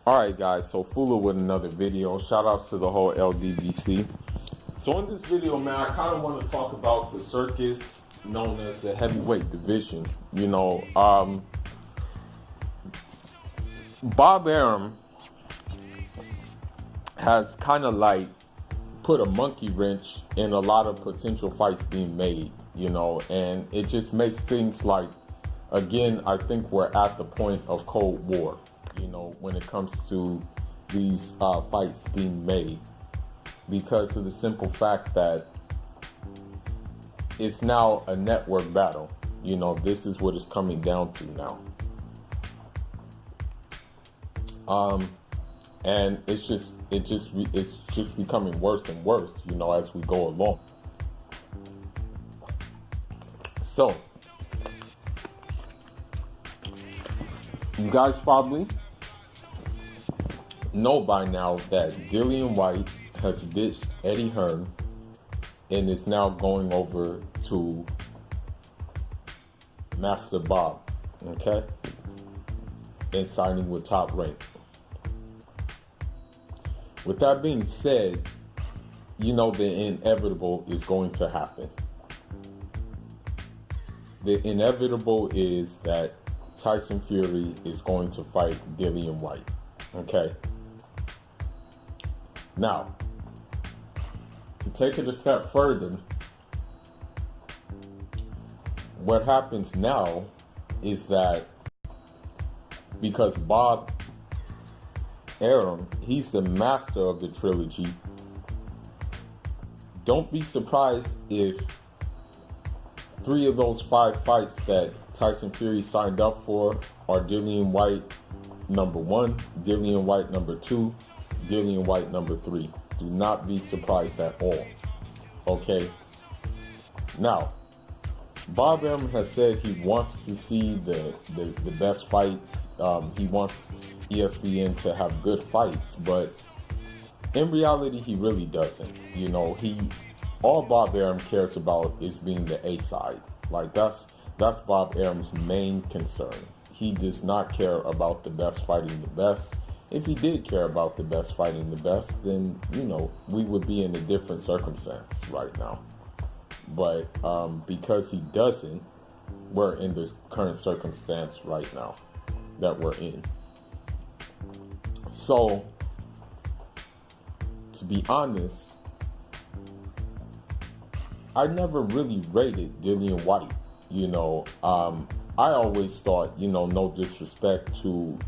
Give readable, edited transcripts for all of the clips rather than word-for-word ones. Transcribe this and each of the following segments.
Alright guys, so Fula with another video. Shout outs to the whole LDBC. So in this video, man, I kind of want to talk about the circus known as the heavyweight division. Bob Arum has kind of like put a monkey wrench in a lot of potential fights being made, and it just makes things like, again, I think we're at the point of Cold War, when it comes to these fights being made, because of the simple fact that it's now a network battle. This is what it's coming down to now. And it's just becoming worse and worse, as we go along. So, you guys probably know by now that Dillian Whyte has ditched Eddie Hearn and is now going over to Master Bob, okay? And signing with Top Rank. With that being said, the inevitable is going to happen. The inevitable is that Tyson Fury is going to fight Dillian Whyte, okay? Now, to take it a step further, what happens now is that because Bob Arum, he's the master of the trilogy, don't be surprised if 3 of those 5 fights that Tyson Fury signed up for are Dillian Whyte number 1, Dillian Whyte number 2, Dillian Whyte number 3. Do not be surprised at all. Okay? Now, Bob Arum has said he wants to see the best fights. He wants ESPN to have good fights, but in reality, he really doesn't. All Bob Arum cares about is being the A side. Like that's Bob Arum's main concern. He does not care about the best fighting the best. If he did care about the best fighting the best, then we would be in a different circumstance right now. But because he doesn't, we're in this current circumstance right now that we're in. So, to be honest, I never really rated Dillian Whyte. I always thought, no disrespect to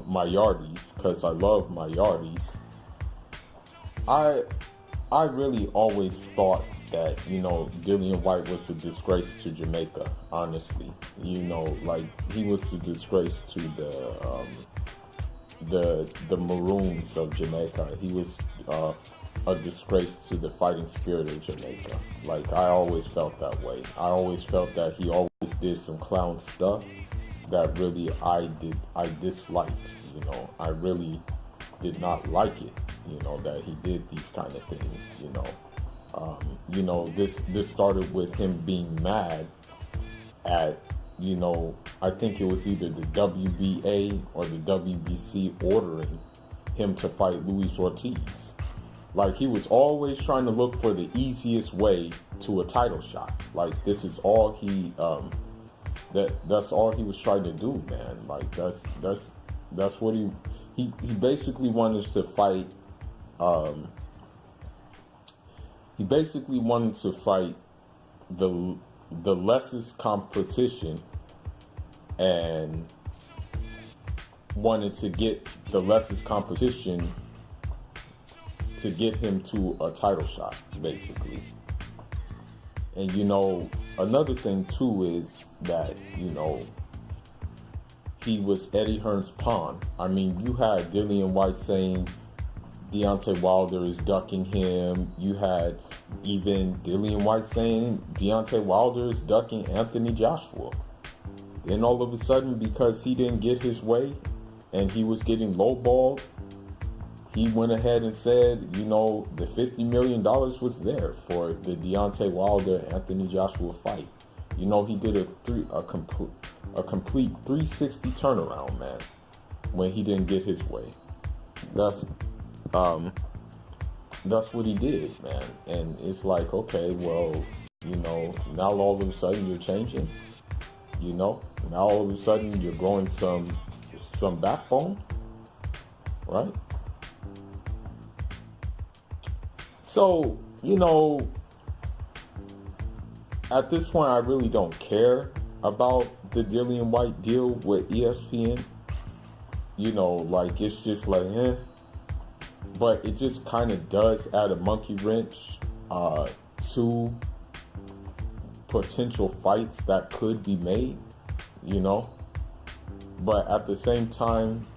minorities, because I love minorities. I really always thought that, Dillian Whyte was a disgrace to Jamaica, honestly. He was a disgrace to the Maroons of Jamaica. He was a disgrace to the fighting spirit of Jamaica. I always felt that way. I always felt that he always did some clown stuff that really I disliked. I really did not like it, that he did these kind of things, this started with him being mad at, I think it was either the WBA or the WBC ordering him to fight Luis Ortiz. He was always trying to look for the easiest way to a title shot. This is all he, that's all he was trying to do, man. That's what he basically wanted to fight, he basically wanted to fight the lessest competition and wanted to get the lessest competition to get him to a title shot, basically. And another thing too is that, he was Eddie Hearn's pawn. I mean, you had Dillian Whyte saying Deontay Wilder is ducking him. You had even Dillian Whyte saying Deontay Wilder is ducking Anthony Joshua. Then all of a sudden, because he didn't get his way and he was getting lowballed, he went ahead and said, the $50 million was there for the Deontay Wilder-Anthony Joshua fight. He did a complete 360 turnaround, man, when he didn't get his way. That's um that's what he did, man. And it's like, okay, well, now all of a sudden you're changing. Now all of a sudden you're growing some backbone, right? So, at this point I really don't care about the Dillian Whyte deal with ESPN. Like it's just like, but it just kind of does add a monkey wrench to potential fights that could be made, but at the same time,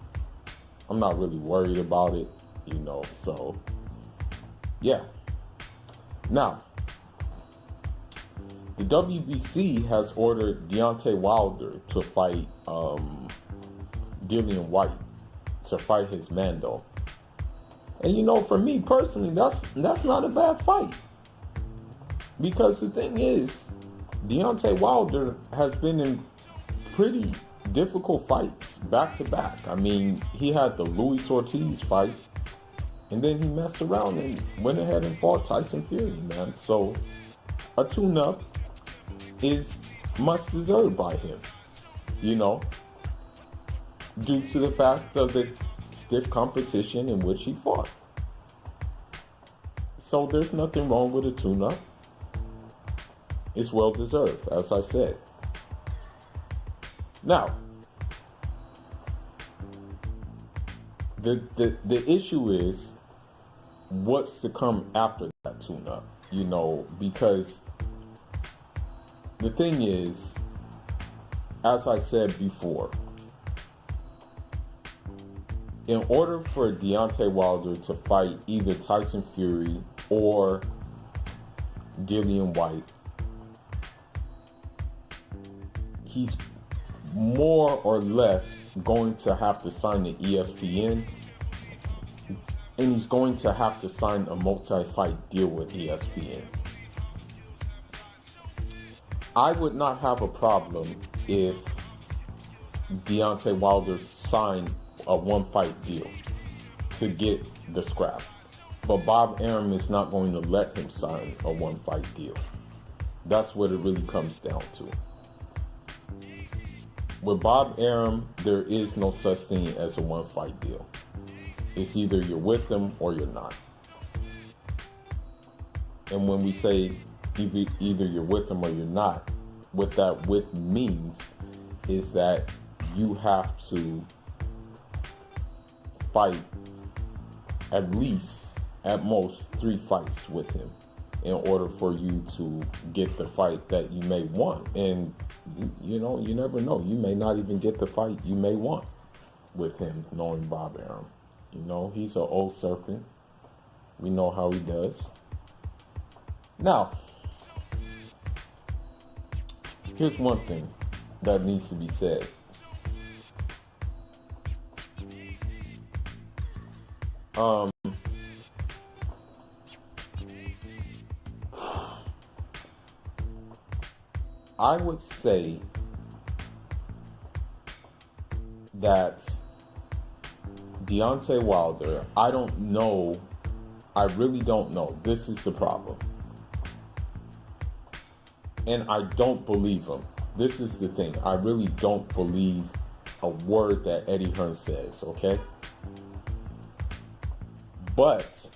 I'm not really worried about it, so yeah. Now, the WBC has ordered Deontay Wilder to fight Dillian Whyte, to fight his Mando. And for me personally, that's not a bad fight. Because the thing is, Deontay Wilder has been in pretty difficult fights back to back. I mean, he had the Luis Ortiz fight, and then he messed around and went ahead and fought Tyson Fury, man. So a tune-up is much deserved by him, due to the fact of the stiff competition in which he fought. So there's nothing wrong with a tune-up. It's well deserved, as I said. Now, the issue is what's to come after that tune-up, because the thing is, as I said before, in order for Deontay Wilder to fight either Tyson Fury or Dillian Whyte, he's more or less going to have to sign the ESPN, and he's going to have to sign a multi-fight deal with ESPN. I would not have a problem if Deontay Wilder signed a one-fight deal to get the scrap. But Bob Arum is not going to let him sign a one-fight deal. That's what it really comes down to. With Bob Arum, there is no such thing as a one-fight deal. It's either you're with them or you're not. And when we say either you're with them or you're not, what that with means is that you have to fight at least, at most, 3 fights with him in order for you to get the fight that you may want. And you never know. You may not even get the fight you may want with him, knowing Bob Arum. He's an old serpent. We know how he does. Now, here's one thing that needs to be said. I would say that Deontay Wilder, I really don't know. This is the problem. And I don't believe him. This is the thing. I really don't believe a word that Eddie Hearn says, okay? But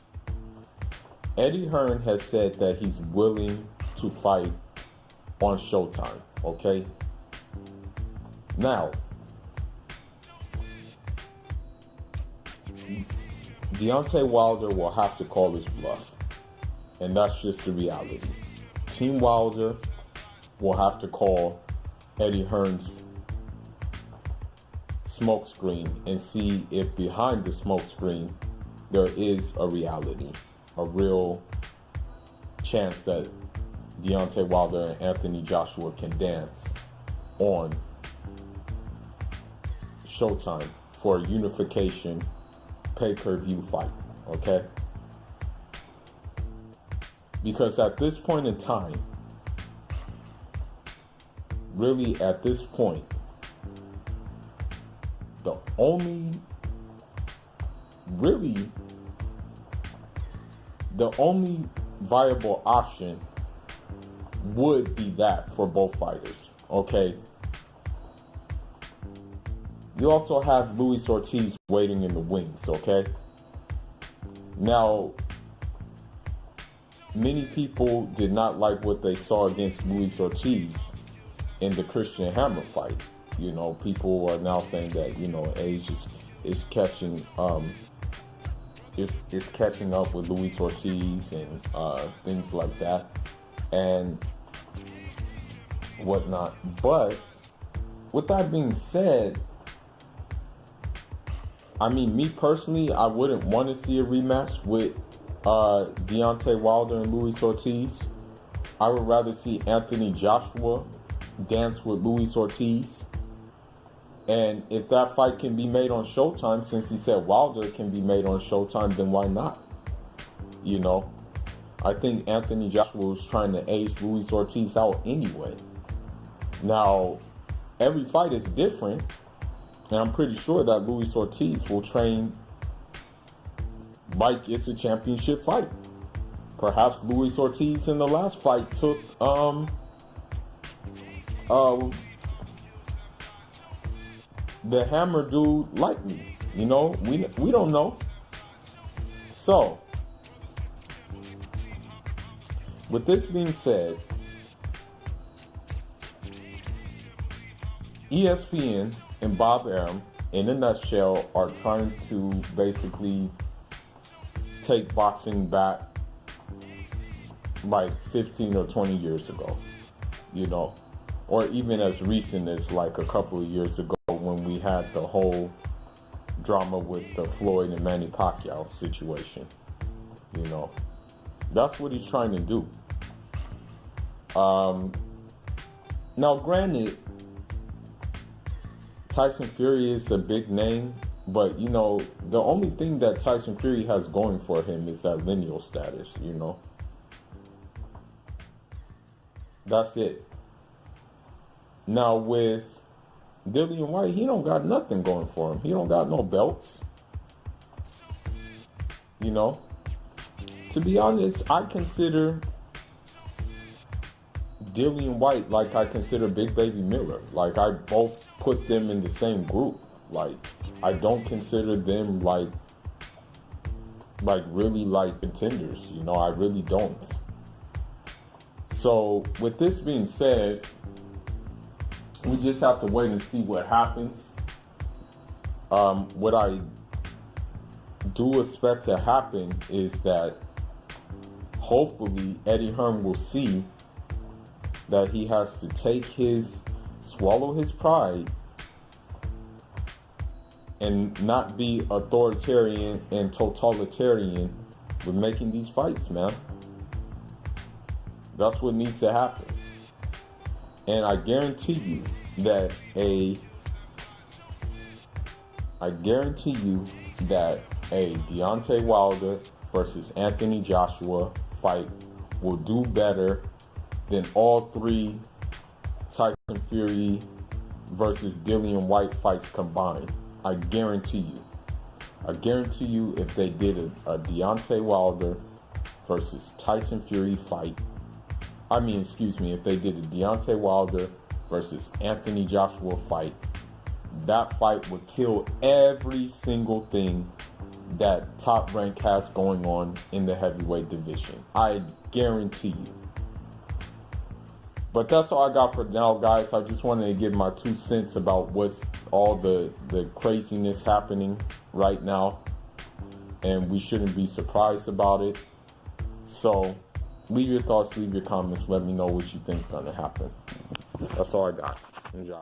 Eddie Hearn has said that he's willing to fight on Showtime, okay? Now, Deontay Wilder will have to call his bluff. And that's just the reality. Team Wilder will have to call Eddie Hearn's smokescreen and see if behind the smokescreen there is a reality, a real chance that Deontay Wilder and Anthony Joshua can dance on Showtime for a unification pay-per-view fight, okay? Because at this point in time, really at this point, the only really, the only viable option would be that for both fighters, okay? You also have Luis Ortiz waiting in the wings, okay? Now, many people did not like what they saw against Luis Ortiz in the Christian Hammer fight. You know, people are now saying that, you know, age is catching is catching up with Luis Ortiz and things like that and whatnot. But with that being said, I mean, me personally, I wouldn't want to see a rematch with Deontay Wilder and Luis Ortiz. I would rather see Anthony Joshua dance with Luis Ortiz. And if that fight can be made on Showtime, since he said Wilder can be made on Showtime, then why not? You know, I think Anthony Joshua was trying to age Luis Ortiz out anyway. Now, every fight is different. And I'm pretty sure that Luis Ortiz will train like it's a championship fight. Perhaps Luis Ortiz in the last fight took the Hammer dude lightly. You know, we don't know. So, with this being said, ESPN and Bob Arum, in a nutshell, are trying to basically take boxing back like 15 or 20 years ago, you know, or even as recent as like a couple of years ago when we had the whole drama with the Floyd and Manny Pacquiao situation. You know, that's what he's trying to do. Now, granted, Tyson Fury is a big name, but, you know, the only thing that Tyson Fury has going for him is that lineal status, you know. That's it. Now, with Dillian Whyte, he don't got nothing going for him. He don't got no belts. You know. To be honest, I consider Dillian Whyte like I consider Big Baby Miller. Like, I both put them in the same group. Like, I don't consider them like really like contenders. You know, I really don't. So, with this being said, we just have to wait and see what happens. What I do expect to happen is that hopefully Eddie Hearn will see that he has to swallow his pride and not be authoritarian and totalitarian with making these fights, man. That's what needs to happen. And I guarantee you that a Deontay Wilder versus Anthony Joshua fight will do better than all three Tyson Fury versus Dillian Whyte fights combined. I guarantee you. I guarantee you if they did a Deontay Wilder versus Tyson Fury fight, if they did a Deontay Wilder versus Anthony Joshua fight, that fight would kill every single thing that Top Rank has going on in the heavyweight division. I guarantee you. But that's all I got for now, guys. I just wanted to give my 2 cents about what's all the craziness happening right now. And we shouldn't be surprised about it. So, leave your thoughts, leave your comments. Let me know what you think is going to happen. That's all I got. Enjoy.